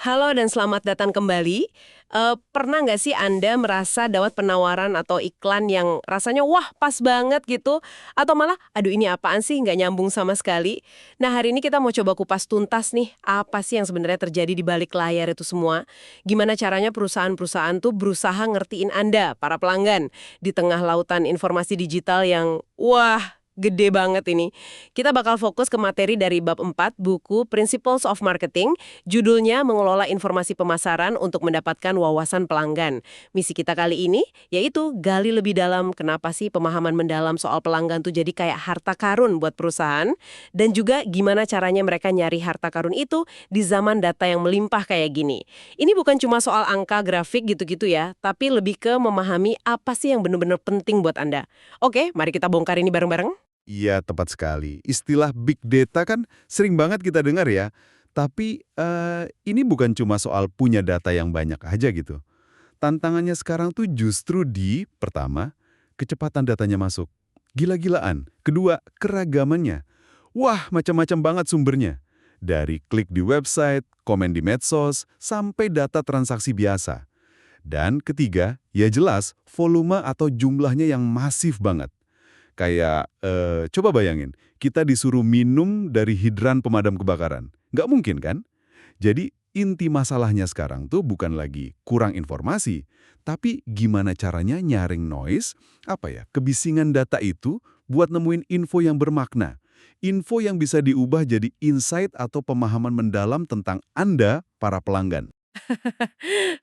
Halo dan selamat datang kembali. Pernah nggak sih Anda merasa dapat penawaran atau iklan yang rasanya wah pas banget gitu? Atau malah, aduh ini apaan sih nggak nyambung sama sekali? Nah hari ini kita mau coba kupas tuntas nih, apa sih yang sebenarnya terjadi di balik layar itu semua? Gimana caranya perusahaan-perusahaan tuh berusaha ngertiin Anda, para pelanggan, di tengah lautan informasi digital yang wah gede banget ini. Kita bakal fokus ke materi dari bab 4 buku Principles of Marketing. Judulnya mengelola informasi pemasaran untuk mendapatkan wawasan pelanggan. Misi kita kali ini yaitu gali lebih dalam kenapa sih pemahaman mendalam soal pelanggan tuh jadi kayak harta karun buat perusahaan dan juga gimana caranya mereka nyari harta karun itu di zaman data yang melimpah kayak gini. Ini bukan cuma soal angka, grafik gitu-gitu ya, tapi lebih ke memahami apa sih yang benar-benar penting buat Anda. Oke, mari kita bongkar ini bareng-bareng. Iya, tepat sekali. Istilah big data kan sering banget kita dengar ya. Tapi ini bukan cuma soal punya data yang banyak aja gitu. Tantangannya sekarang tuh justru di, pertama, kecepatan datanya masuk. Gila-gilaan. Kedua, keragamannya. Wah, macam-macam banget sumbernya. Dari klik di website, komen di medsos, sampai data transaksi biasa. Dan ketiga, ya jelas, volume atau jumlahnya yang masif banget. Kayak, coba bayangin, kita disuruh minum dari hidran pemadam kebakaran. Nggak mungkin kan? Jadi, inti masalahnya sekarang tuh bukan lagi kurang informasi, tapi gimana caranya nyaring noise, kebisingan data itu buat nemuin info yang bermakna. Info yang bisa diubah jadi insight atau pemahaman mendalam tentang Anda, para pelanggan.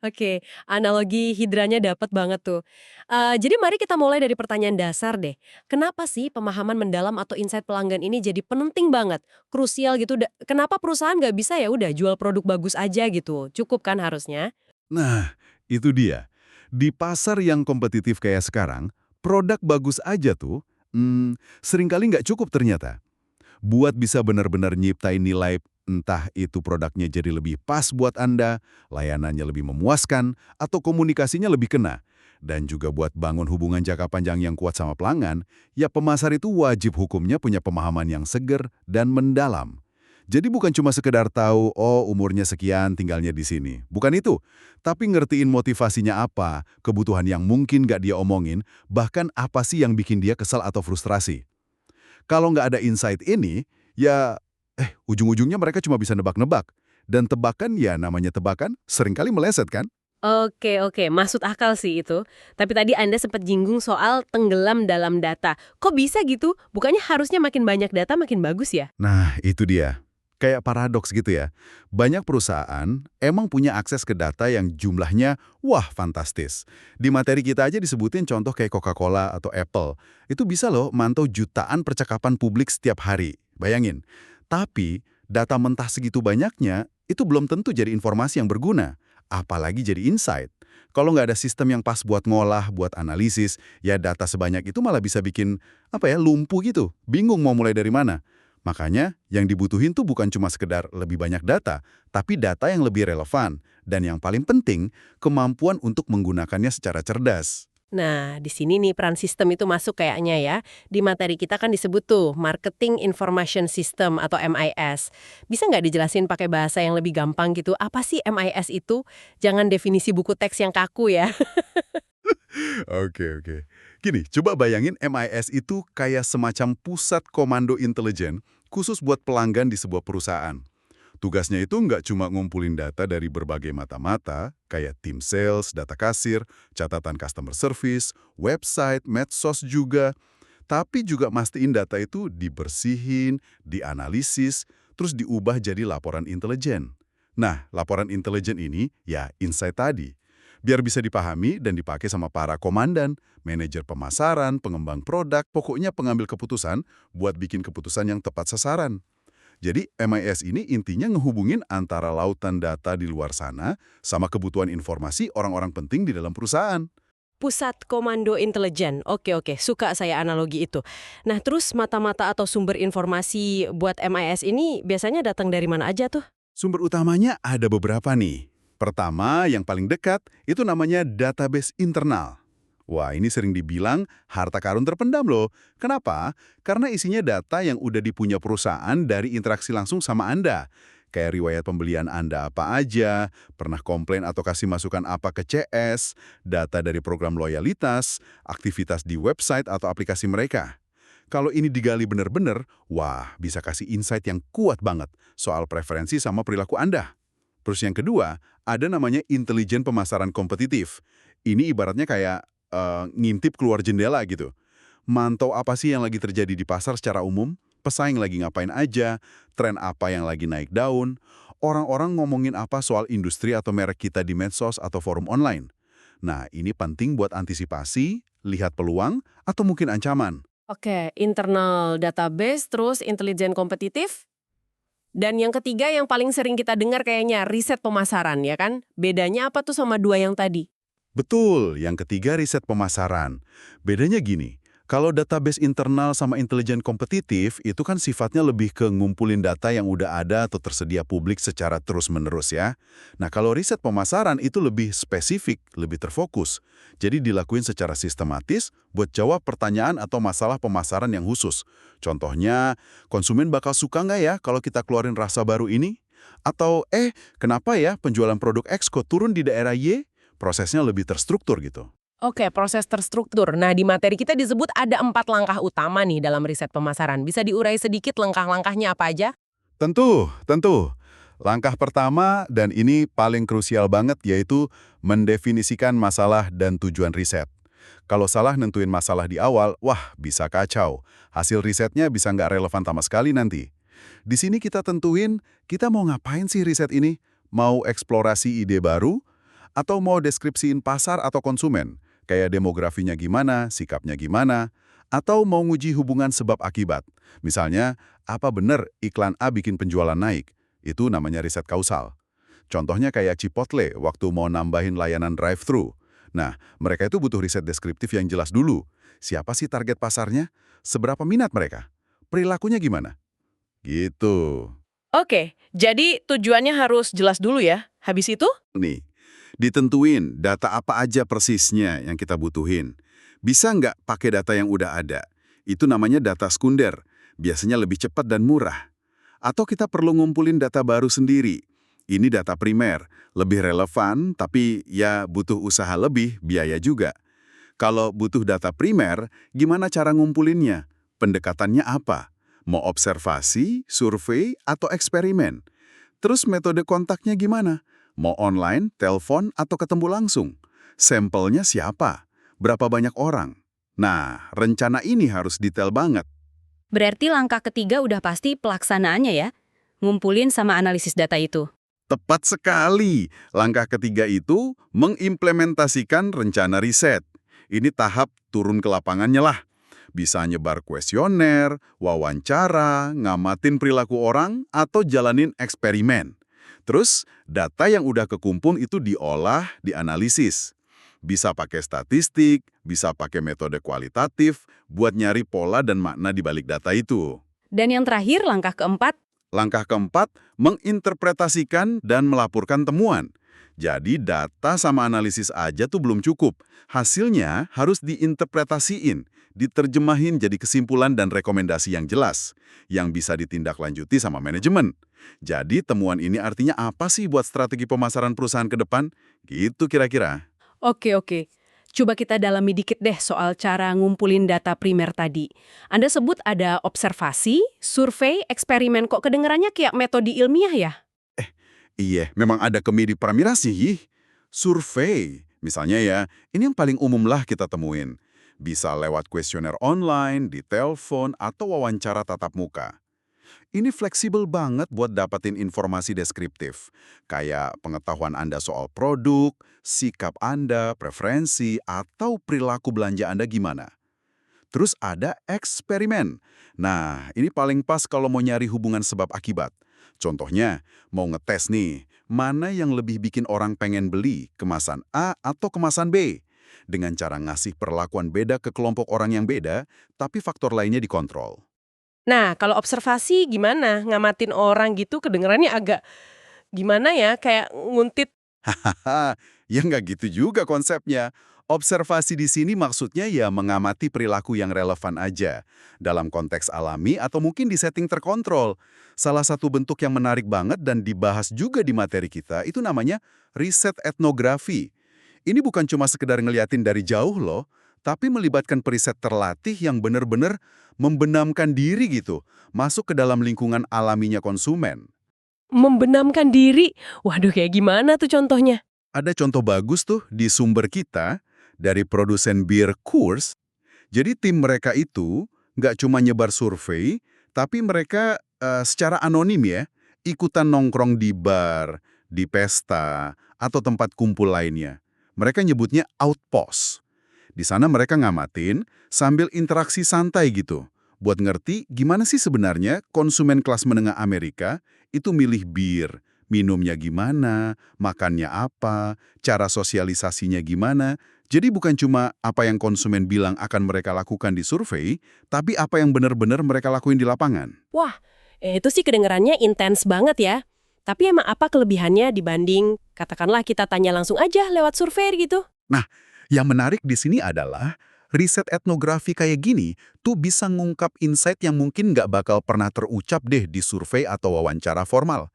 Oke, analogi hidranya dapat banget tuh. Jadi mari kita mulai dari pertanyaan dasar deh. Kenapa sih pemahaman mendalam atau insight pelanggan ini jadi penting banget, krusial gitu? Kenapa perusahaan nggak bisa ya udah jual produk bagus aja gitu? Cukup kan harusnya? Nah, itu dia. Di pasar yang kompetitif kayak sekarang, produk bagus aja tuh, seringkali nggak cukup ternyata. Buat bisa benar-benar nyiptain nilai, entah itu produknya jadi lebih pas buat Anda, layanannya lebih memuaskan, atau komunikasinya lebih kena. Dan juga buat bangun hubungan jangka panjang yang kuat sama pelanggan, ya pemasar itu wajib hukumnya punya pemahaman yang seger dan mendalam. Jadi bukan cuma sekedar tahu, oh umurnya sekian, tinggalnya di sini. Bukan itu, tapi ngertiin motivasinya apa, kebutuhan yang mungkin nggak dia omongin, bahkan apa sih yang bikin dia kesal atau frustrasi. Kalau nggak ada insight ini, ya ujung-ujungnya mereka cuma bisa nebak-nebak. Dan tebakan ya namanya tebakan, seringkali meleset kan? Oke, oke, masuk akal sih itu. Tapi tadi Anda sempat jinggung soal tenggelam dalam data. Kok bisa gitu? Bukannya harusnya makin banyak data makin bagus ya? Nah, itu dia. Kayak paradoks gitu ya. Banyak perusahaan emang punya akses ke data yang jumlahnya wah fantastis. Di materi kita aja disebutin contoh kayak Coca-Cola atau Apple. Itu bisa loh mantau jutaan percakapan publik setiap hari. Bayangin. Tapi data mentah segitu banyaknya itu belum tentu jadi informasi yang berguna. Apalagi jadi insight. Kalau nggak ada sistem yang pas buat ngolah, buat analisis, ya data sebanyak itu malah bisa bikin lumpuh gitu. Bingung mau mulai dari mana. Makanya, yang dibutuhin tuh bukan cuma sekedar lebih banyak data, tapi data yang lebih relevan. Dan yang paling penting, kemampuan untuk menggunakannya secara cerdas. Nah, di sini nih peran sistem itu masuk kayaknya ya. Di materi kita kan disebut tuh Marketing Information System atau MIS. Bisa nggak dijelasin pakai bahasa yang lebih gampang gitu? Apa sih MIS itu? Jangan definisi buku teks yang kaku ya. Oke. Gini, coba bayangin MIS itu kayak semacam pusat komando intelijen khusus buat pelanggan di sebuah perusahaan. Tugasnya itu nggak cuma ngumpulin data dari berbagai mata-mata, kayak tim sales, data kasir, catatan customer service, website, medsos juga, tapi juga mastiin data itu dibersihin, dianalisis, terus diubah jadi laporan intelijen. Nah, laporan intelijen ini ya insight tadi. Biar bisa dipahami dan dipakai sama para komandan, manajer pemasaran, pengembang produk, pokoknya pengambil keputusan buat bikin keputusan yang tepat sasaran. Jadi MIS ini intinya ngehubungin antara lautan data di luar sana sama kebutuhan informasi orang-orang penting di dalam perusahaan. Pusat Komando Intelijen. Oke, oke, suka saya analogi itu. Nah, terus mata-mata atau sumber informasi buat MIS ini biasanya datang dari mana aja tuh? Sumber utamanya ada beberapa nih. Pertama, yang paling dekat, itu namanya database internal. Wah, ini sering dibilang harta karun terpendam loh. Kenapa? Karena isinya data yang udah dipunya perusahaan dari interaksi langsung sama Anda. Kayak riwayat pembelian Anda apa aja, pernah komplain atau kasih masukan apa ke CS, data dari program loyalitas, aktivitas di website atau aplikasi mereka. Kalau ini digali benar-benar, wah bisa kasih insight yang kuat banget soal preferensi sama perilaku Anda. Terus yang kedua, ada namanya intelijen pemasaran kompetitif. Ini ibaratnya kayak ngintip keluar jendela gitu. Mantau apa sih yang lagi terjadi di pasar secara umum, pesaing lagi ngapain aja, tren apa yang lagi naik daun, orang-orang ngomongin apa soal industri atau merek kita di medsos atau forum online. Nah, ini penting buat antisipasi, lihat peluang, atau mungkin ancaman. Oke, internal database, terus intelijen kompetitif. Dan yang ketiga yang paling sering kita dengar kayaknya riset pemasaran, ya kan? Bedanya apa tuh sama dua yang tadi? Betul, yang ketiga riset pemasaran. Bedanya gini, kalau database internal sama intelijen kompetitif itu kan sifatnya lebih ke ngumpulin data yang udah ada atau tersedia publik secara terus-menerus ya. Nah kalau riset pemasaran itu lebih spesifik, lebih terfokus. Jadi dilakuin secara sistematis buat jawab pertanyaan atau masalah pemasaran yang khusus. Contohnya, konsumen bakal suka nggak ya kalau kita keluarin rasa baru ini? Atau, kenapa ya penjualan produk X kok turun di daerah Y? Prosesnya lebih terstruktur gitu. Oke, proses terstruktur. Nah, di materi kita disebut ada 4 langkah utama nih dalam riset pemasaran. Bisa diurai sedikit langkah-langkahnya apa aja? Tentu. Langkah pertama, dan ini paling krusial banget, yaitu mendefinisikan masalah dan tujuan riset. Kalau salah nentuin masalah di awal, wah bisa kacau. Hasil risetnya bisa nggak relevan sama sekali nanti. Di sini kita tentuin, kita mau ngapain sih riset ini? Mau eksplorasi ide baru? Atau mau deskripsiin pasar atau konsumen, kayak demografinya gimana, sikapnya gimana, atau mau nguji hubungan sebab akibat. Misalnya, apa benar iklan A bikin penjualan naik? Itu namanya riset kausal. Contohnya kayak Chipotle waktu mau nambahin layanan drive-thru. Nah, mereka itu butuh riset deskriptif yang jelas dulu. Siapa sih target pasarnya? Seberapa minat mereka? Perilakunya gimana? Gitu. Oke, jadi tujuannya harus jelas dulu ya. Habis itu? Nih, ditentuin data apa aja persisnya yang kita butuhin. Bisa nggak pakai data yang udah ada? Itu namanya data sekunder. Biasanya lebih cepat dan murah. Atau kita perlu ngumpulin data baru sendiri. Ini data primer, lebih relevan, tapi ya butuh usaha lebih, biaya juga. Kalau butuh data primer, gimana cara ngumpulinnya? Pendekatannya apa? Mau observasi, survei, atau eksperimen? Terus metode kontaknya gimana? Mau online, telepon, atau ketemu langsung? Sampelnya siapa? Berapa banyak orang? Nah, rencana ini harus detail banget. Berarti langkah ketiga udah pasti pelaksanaannya ya? Ngumpulin sama analisis data itu. Tepat sekali. Langkah ketiga itu mengimplementasikan rencana riset. Ini tahap turun ke lapangannya lah. Bisa nyebar kuesioner, wawancara, ngamatin perilaku orang, atau jalanin eksperimen. Terus, data yang udah kekumpul itu diolah, dianalisis. Bisa pakai statistik, bisa pakai metode kualitatif, buat nyari pola dan makna di balik data itu. Dan yang terakhir, langkah keempat, Langkah keempat, menginterpretasikan dan melaporkan temuan. Jadi data sama analisis aja tuh belum cukup. Hasilnya harus diinterpretasiin, diterjemahin jadi kesimpulan dan rekomendasi yang jelas, yang bisa ditindaklanjuti sama manajemen. Jadi temuan ini artinya apa sih buat strategi pemasaran perusahaan ke depan? Gitu kira-kira. Oke. Coba kita dalami dikit deh soal cara ngumpulin data primer tadi. Anda sebut ada observasi, survei, eksperimen, kok kedengarannya kayak metode ilmiah ya? Iya, memang ada kemiri pramira sih. Survei, misalnya ya, ini yang paling umum lah kita temuin. Bisa lewat kuesioner online, di telepon, atau wawancara tatap muka. Ini fleksibel banget buat dapetin informasi deskriptif, kayak pengetahuan Anda soal produk, sikap Anda, preferensi, atau perilaku belanja Anda gimana. Terus ada eksperimen. Nah, ini paling pas kalau mau nyari hubungan sebab akibat. Contohnya, mau ngetes nih, mana yang lebih bikin orang pengen beli, kemasan A atau kemasan B? Dengan cara ngasih perlakuan beda ke kelompok orang yang beda, tapi faktor lainnya dikontrol. Nah, kalau observasi gimana? Ngamatin orang gitu kedengarannya agak gimana ya? Kayak nguntit. Hahaha, ya nggak gitu juga konsepnya. Observasi di sini maksudnya ya mengamati perilaku yang relevan aja, dalam konteks alami atau mungkin di setting terkontrol. Salah satu bentuk yang menarik banget dan dibahas juga di materi kita itu namanya riset etnografi. Ini bukan cuma sekedar ngeliatin dari jauh loh, tapi melibatkan periset terlatih yang benar-benar membenamkan diri gitu, masuk ke dalam lingkungan alaminya konsumen. Membenamkan diri. Waduh, kayak gimana tuh contohnya? Ada contoh bagus tuh di sumber kita, dari produsen bir Coors. Jadi tim mereka itu nggak cuma nyebar survei, tapi mereka secara anonim ya, ikutan nongkrong di bar, di pesta, atau tempat kumpul lainnya. Mereka nyebutnya outpost. Di sana mereka ngamatin sambil interaksi santai gitu, buat ngerti gimana sih sebenarnya konsumen kelas menengah Amerika itu milih bir, minumnya gimana, makannya apa, cara sosialisasinya gimana. Jadi bukan cuma apa yang konsumen bilang akan mereka lakukan di survei, tapi apa yang benar-benar mereka lakuin di lapangan. Wah, itu sih kedengarannya intens banget ya. Tapi emang apa kelebihannya dibanding, katakanlah kita tanya langsung aja lewat survei gitu? Nah, yang menarik di sini adalah riset etnografi kayak gini tuh bisa ngungkap insight yang mungkin nggak bakal pernah terucap deh di survei atau wawancara formal.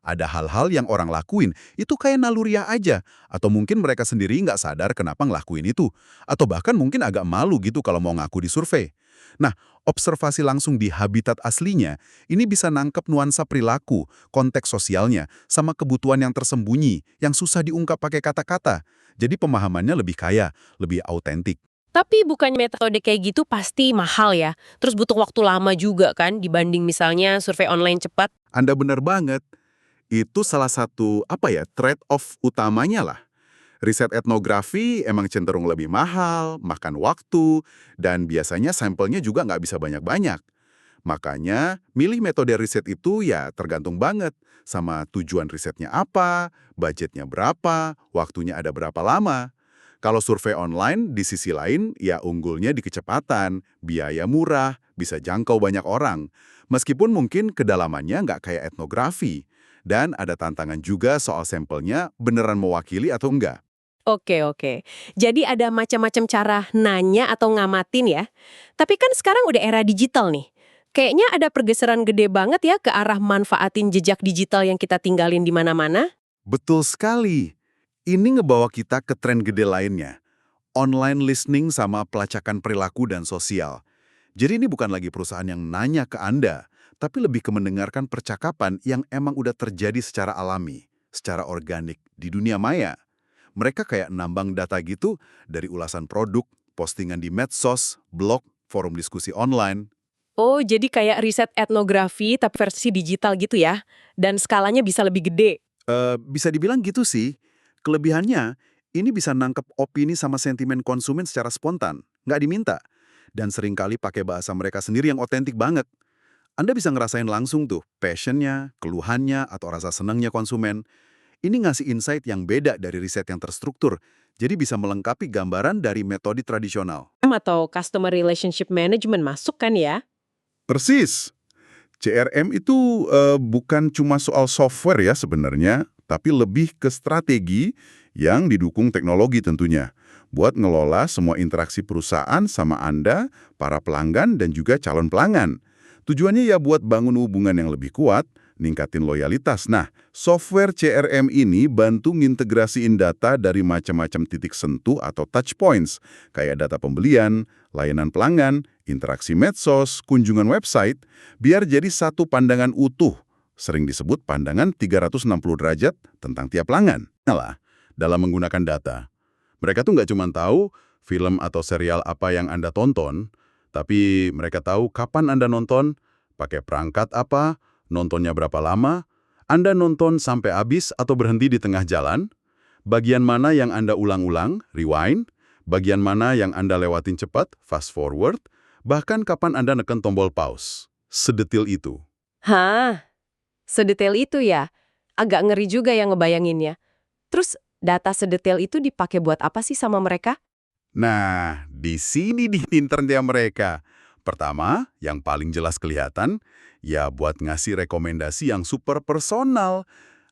Ada hal-hal yang orang lakuin, itu kayak naluriah aja. Atau mungkin mereka sendiri nggak sadar kenapa ngelakuin itu. Atau bahkan mungkin agak malu gitu kalau mau ngaku di survei. Nah, observasi langsung di habitat aslinya, ini bisa nangkep nuansa perilaku, konteks sosialnya, sama kebutuhan yang tersembunyi, yang susah diungkap pakai kata-kata. Jadi pemahamannya lebih kaya, lebih autentik. Tapi bukan metode kayak gitu pasti mahal ya. Terus butuh waktu lama juga kan dibanding misalnya survei online cepat. Anda benar banget. Itu salah satu, trade-off utamanya lah. Riset etnografi emang cenderung lebih mahal, makan waktu, dan biasanya sampelnya juga nggak bisa banyak-banyak. Makanya, milih metode riset itu ya tergantung banget sama tujuan risetnya apa, budgetnya berapa, waktunya ada berapa lama. Kalau survei online, di sisi lain, ya unggulnya di kecepatan, biaya murah, bisa jangkau banyak orang. Meskipun mungkin kedalamannya nggak kayak etnografi. Dan ada tantangan juga soal sampelnya beneran mewakili atau enggak. Oke. Jadi ada macam-macam cara nanya atau ngamatin ya. Tapi kan sekarang udah era digital nih. Kayaknya ada pergeseran gede banget ya ke arah manfaatin jejak digital yang kita tinggalin di mana-mana. Betul sekali. Ini ngebawa kita ke tren gede lainnya. Online listening sama pelacakan perilaku dan sosial. Jadi ini bukan lagi perusahaan yang nanya ke Anda, tapi lebih ke mendengarkan percakapan yang emang udah terjadi secara alami, secara organik di dunia maya. Mereka kayak nambang data gitu dari ulasan produk, postingan di medsos, blog, forum diskusi online. Oh, jadi kayak riset etnografi tapi versi digital gitu ya. Dan skalanya bisa lebih gede. Bisa dibilang gitu sih. Kelebihannya, ini bisa nangkep opini sama sentimen konsumen secara spontan, nggak diminta. Dan seringkali pakai bahasa mereka sendiri yang otentik banget. Anda bisa ngerasain langsung tuh passionnya, keluhannya, atau rasa senangnya konsumen. Ini ngasih insight yang beda dari riset yang terstruktur, jadi bisa melengkapi gambaran dari metode tradisional. Atau Customer Relationship Management masuk kan ya? Persis. CRM itu bukan cuma soal software ya sebenarnya, tapi lebih ke strategi yang didukung teknologi tentunya, buat ngelola semua interaksi perusahaan sama Anda, para pelanggan, dan juga calon pelanggan. Tujuannya ya buat bangun hubungan yang lebih kuat, ningkatin loyalitas. Nah, software CRM ini bantu ngintegrasiin data dari macam-macam titik sentuh atau touch points, kayak data pembelian, layanan pelanggan, interaksi medsos, kunjungan website, biar jadi satu pandangan utuh, sering disebut pandangan 360 derajat tentang tiap pelanggan. Nah, dalam menggunakan data, mereka tuh nggak cuma tahu film atau serial apa yang Anda tonton, tapi mereka tahu kapan Anda nonton, pakai perangkat apa, nontonnya berapa lama, Anda nonton sampai habis atau berhenti di tengah jalan, bagian mana yang Anda ulang-ulang, rewind, bagian mana yang Anda lewatin cepat, fast forward, bahkan kapan Anda neken tombol pause. Sedetil itu. Hah, sedetail itu ya? Agak ngeri juga ya ngebayanginnya. Terus data sedetail itu dipakai buat apa sih sama mereka? Nah, di sini di pinternya mereka. Pertama, yang paling jelas kelihatan, ya buat ngasih rekomendasi yang super personal.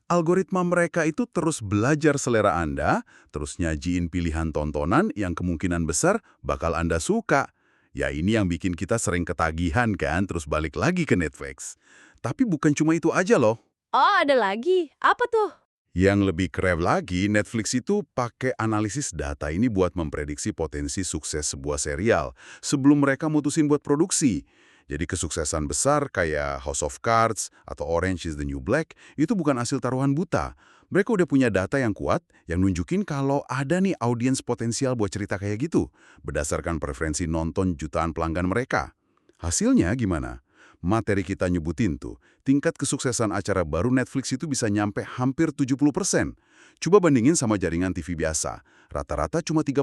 Algoritma mereka itu terus belajar selera Anda, terus nyajiin pilihan tontonan yang kemungkinan besar bakal Anda suka. Ya ini yang bikin kita sering ketagihan kan, terus balik lagi ke Netflix. Tapi bukan cuma itu aja loh. Oh, ada lagi. Apa tuh? Yang lebih keren lagi, Netflix itu pakai analisis data ini buat memprediksi potensi sukses sebuah serial sebelum mereka mutusin buat produksi. Jadi kesuksesan besar kayak House of Cards atau Orange is the New Black itu bukan hasil taruhan buta. Mereka udah punya data yang kuat yang nunjukin kalau ada nih audiens potensial buat cerita kayak gitu berdasarkan preferensi nonton jutaan pelanggan mereka. Hasilnya gimana? Materi kita nyebutin tuh, tingkat kesuksesan acara baru Netflix itu bisa nyampe hampir 70%. Coba bandingin sama jaringan TV biasa, rata-rata cuma 35%.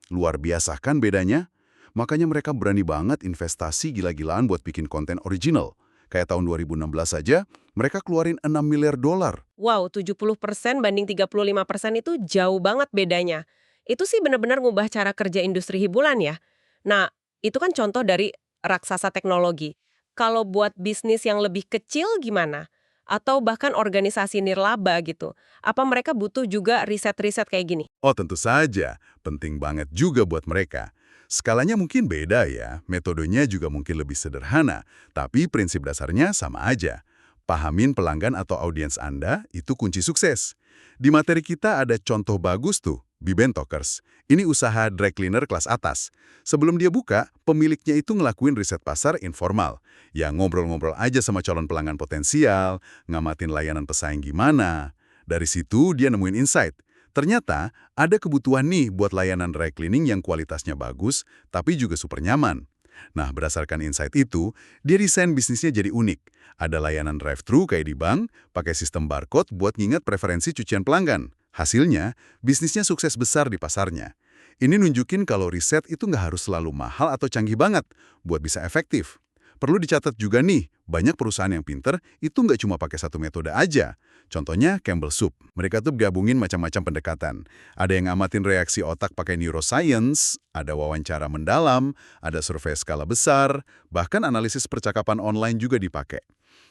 Luar biasa kan bedanya? Makanya mereka berani banget investasi gila-gilaan buat bikin konten original. Kayak tahun 2016 saja, mereka keluarin 6 miliar dolar. Wow, 70% banding 35% itu jauh banget bedanya. Itu sih benar-benar ngubah cara kerja industri hiburan ya. Nah, itu kan contoh dari raksasa teknologi. Kalau buat bisnis yang lebih kecil gimana? Atau bahkan organisasi nirlaba gitu. Apa mereka butuh juga riset-riset kayak gini? Oh tentu saja, penting banget juga buat mereka. Skalanya mungkin beda ya, metodenya juga mungkin lebih sederhana, tapi prinsip dasarnya sama aja. Pahamin pelanggan atau audiens Anda itu kunci sukses. Di materi kita ada contoh bagus tuh, Biben Talkers. Ini usaha dry cleaner kelas atas. Sebelum dia buka, pemiliknya itu ngelakuin riset pasar informal. Ya ngobrol-ngobrol aja sama calon pelanggan potensial, ngamatin layanan pesaing gimana. Dari situ dia nemuin insight. Ternyata ada kebutuhan nih buat layanan dry cleaning yang kualitasnya bagus, tapi juga super nyaman. Nah, berdasarkan insight itu, dia desain bisnisnya jadi unik. Ada layanan drive-thru kayak di bank, pakai sistem barcode buat nginget preferensi cucian pelanggan. Hasilnya, bisnisnya sukses besar di pasarnya. Ini nunjukin kalau riset itu nggak harus selalu mahal atau canggih banget buat bisa efektif. Perlu dicatat juga nih, banyak perusahaan yang pinter itu nggak cuma pakai satu metode aja. Contohnya Campbell Soup. Mereka tuh gabungin macam-macam pendekatan. Ada yang ngamatin reaksi otak pakai neuroscience, ada wawancara mendalam, ada survei skala besar, bahkan analisis percakapan online juga dipakai.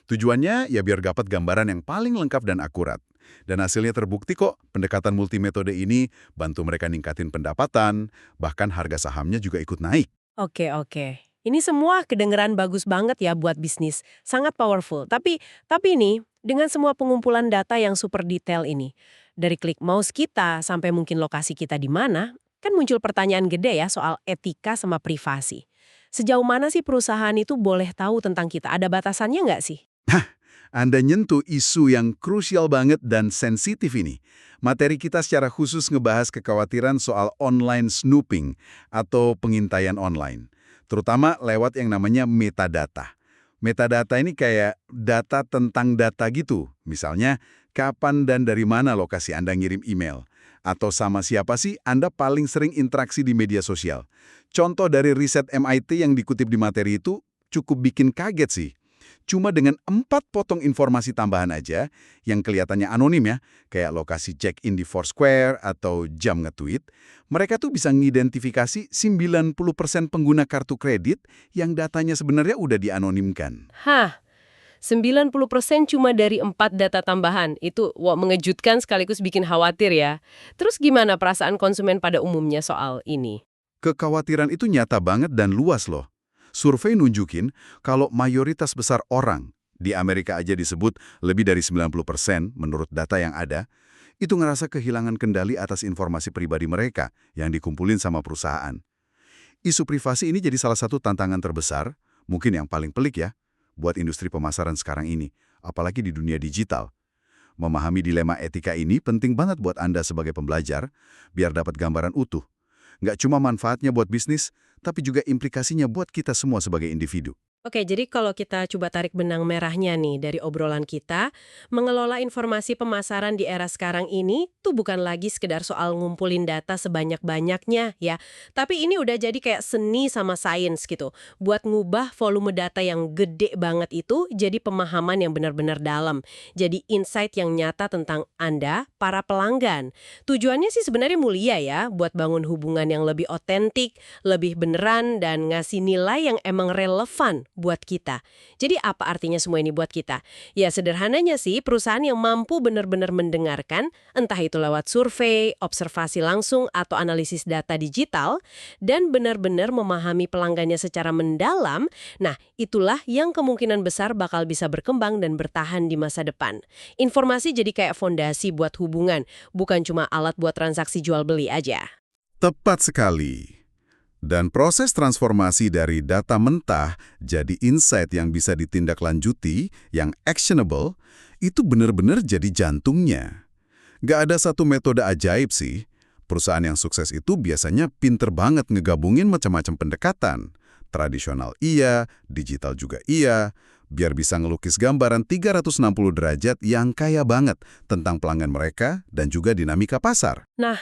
Tujuannya ya biar dapat gambaran yang paling lengkap dan akurat. Dan hasilnya terbukti kok, pendekatan multimetode ini bantu mereka ningkatin pendapatan, bahkan harga sahamnya juga ikut naik. Oke. Ini semua kedengeran bagus banget ya buat bisnis. Sangat powerful. Tapi ini, dengan semua pengumpulan data yang super detail ini, dari klik mouse kita sampai mungkin lokasi kita di mana, kan muncul pertanyaan gede ya soal etika sama privasi. Sejauh mana sih perusahaan itu boleh tahu tentang kita? Ada batasannya nggak sih? Anda nyentuh isu yang krusial banget dan sensitif ini. Materi kita secara khusus ngebahas kekhawatiran soal online snooping atau pengintaian online. Terutama lewat yang namanya metadata. Metadata ini kayak data tentang data gitu. Misalnya, kapan dan dari mana lokasi Anda ngirim email. Atau sama siapa sih Anda paling sering interaksi di media sosial. Contoh dari riset MIT yang dikutip di materi itu cukup bikin kaget sih. Cuma dengan 4 potong informasi tambahan aja, yang kelihatannya anonim ya, kayak lokasi check-in di Foursquare atau jam nge-tweet, mereka tuh bisa ngidentifikasi 90% pengguna kartu kredit yang datanya sebenarnya udah dianonimkan. 90% cuma dari 4 data tambahan. Itu mengejutkan sekaligus bikin khawatir ya. Terus gimana perasaan konsumen pada umumnya soal ini? Kekhawatiran itu nyata banget dan luas loh. Survei nunjukin kalau mayoritas besar orang, di Amerika aja disebut lebih dari 90% menurut data yang ada, itu ngerasa kehilangan kendali atas informasi pribadi mereka yang dikumpulin sama perusahaan. Isu privasi ini jadi salah satu tantangan terbesar, mungkin yang paling pelik ya, buat industri pemasaran sekarang ini, apalagi di dunia digital. Memahami dilema etika ini penting banget buat Anda sebagai pembelajar, biar dapat gambaran utuh. Nggak cuma manfaatnya buat bisnis, tapi juga implikasinya buat kita semua sebagai individu. Oke, jadi kalau kita coba tarik benang merahnya nih dari obrolan kita, mengelola informasi pemasaran di era sekarang ini tuh bukan lagi sekedar soal ngumpulin data sebanyak-banyaknya ya. Tapi ini udah jadi kayak seni sama sains gitu. Buat ngubah volume data yang gede banget itu jadi pemahaman yang benar-benar dalam. Jadi insight yang nyata tentang Anda, para pelanggan. Tujuannya sih sebenarnya mulia ya, buat bangun hubungan yang lebih otentik, lebih beneran, dan ngasih nilai yang emang relevan buat kita. Jadi apa artinya semua ini buat kita? Ya sederhananya sih, perusahaan yang mampu benar-benar mendengarkan, entah itu lewat survei, observasi langsung, atau analisis data digital, dan benar-benar memahami pelanggannya secara mendalam, nah itulah yang kemungkinan besar bakal bisa berkembang dan bertahan di masa depan. Informasi jadi kayak fondasi buat hubungan, bukan cuma alat buat transaksi jual-beli aja. Tepat sekali. Dan proses transformasi dari data mentah jadi insight yang bisa ditindaklanjuti, yang actionable, itu benar-benar jadi jantungnya. Nggak ada satu metode ajaib sih. Perusahaan yang sukses itu biasanya pinter banget ngegabungin macam-macam pendekatan. Tradisional iya, digital juga iya, biar bisa ngelukis gambaran 360 derajat yang kaya banget tentang pelanggan mereka dan juga dinamika pasar. Nah,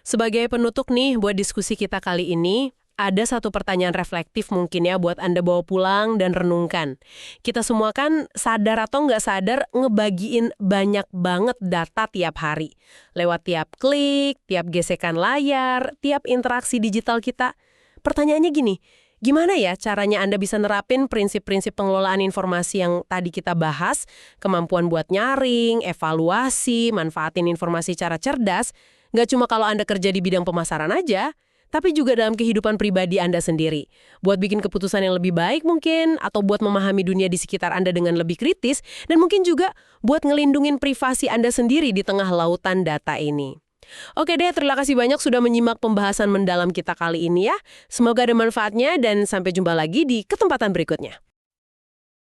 sebagai penutup nih buat diskusi kita kali ini, ada satu pertanyaan reflektif mungkin ya buat Anda bawa pulang dan renungkan. Kita semua kan sadar atau nggak sadar ngebagiin banyak banget data tiap hari. Lewat tiap klik, tiap gesekan layar, tiap interaksi digital kita. Pertanyaannya gini, gimana ya caranya Anda bisa nerapin prinsip-prinsip pengelolaan informasi yang tadi kita bahas, kemampuan buat nyaring, evaluasi, manfaatin informasi cara cerdas, nggak cuma kalau Anda kerja di bidang pemasaran aja, tapi juga dalam kehidupan pribadi Anda sendiri. Buat bikin keputusan yang lebih baik mungkin, atau buat memahami dunia di sekitar Anda dengan lebih kritis, dan mungkin juga buat ngelindungin privasi Anda sendiri di tengah lautan data ini. Oke deh, terima kasih banyak sudah menyimak pembahasan mendalam kita kali ini ya. Semoga ada manfaatnya dan sampai jumpa lagi di kesempatan berikutnya.